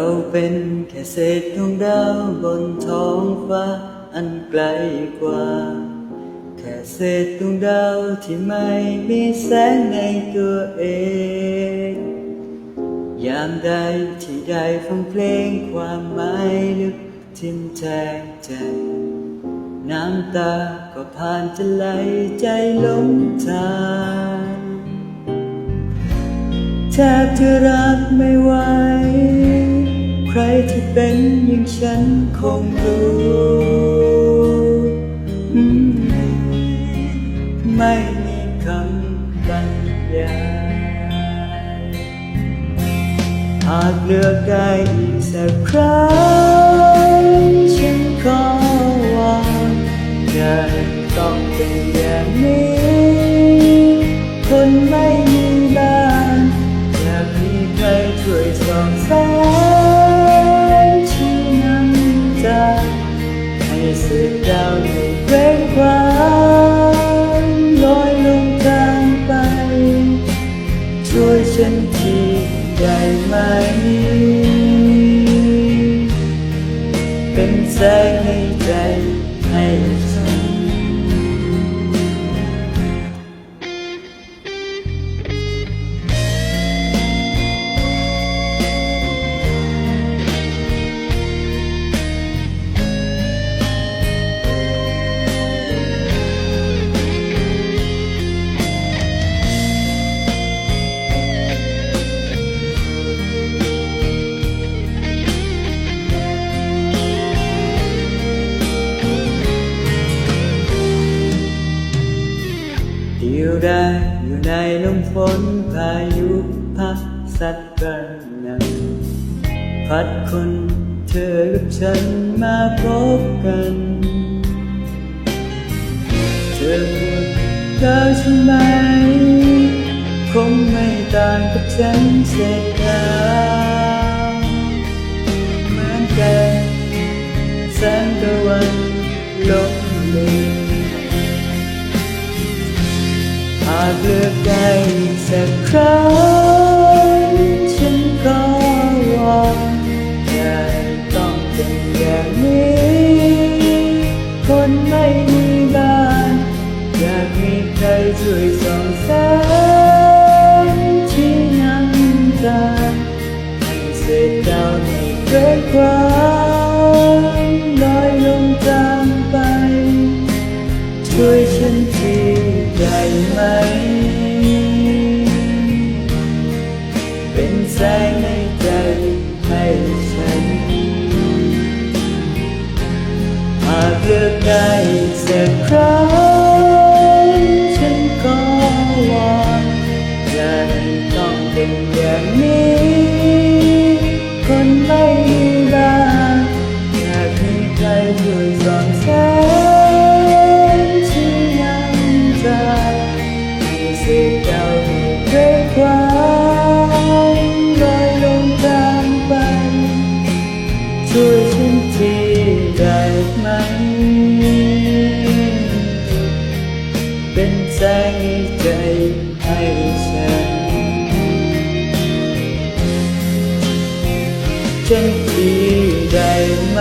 เราเป็นแค่เศษดวงดาวบนท้องฟ้าอันไกลกว่าแค่เศษดวงดาวที่ไม่มีแสงในตัวเองยามใดที่ได้ฟังเพลงความหมายลึกทิ่มแทงใจน้ำตาก็ผ่านจะไหลใจหลงทางแทบจะรับไม่ไหวใครที่เป็นอย่างฉันคงรู้ไม่มีคำบรรยายหากเลือกได้อีกสักครั้งฉันขอวอนอย่าต้องเป็นอย่างนี้คนไม่มีบ้านอยากมีใครช่วยส่องแสงชี้นำทางให้เศษดาวในเคว้งคว้างลอยลงทางไปช่วยฉันทีได้ไหมเป็นแสงในใจให้ฉันเดียวดายอยู่ในลมฝนพายุพัดซัดกระหน่ำพัดคนเธอกับฉันมาพบกันเธอพูดแล้วใช่ไหมคงไม่ต่างกับฉันเศษดาวเหมือนกันแสงตะวันลบลีหากเลือกได้อีกสักครั้งฉันก็วอนอย่าต้องเป็นอย่างนี้คนไม่มีบ้านอยากมีใครช่วยส่องแสงชี้นำทางให้เศษดาวในเคว้งคว้างลอยลงทางไปช่วยฉันทีได้ไหมเป็นแสงในใจให้ฉันหากเลือกได้อีกสักครั้งฉันก็วอนอย่าต้องเป็นอย่างนี้คนไม่มีบ้านอยากมีใครช่วยส่องแสงชี้นำทางให้เศษดาวในเคว้งคว้างลอยลงทางไปช่วยฉันทีได้ไหมเป็นแสงในใจให้ฉันทีได้ไหม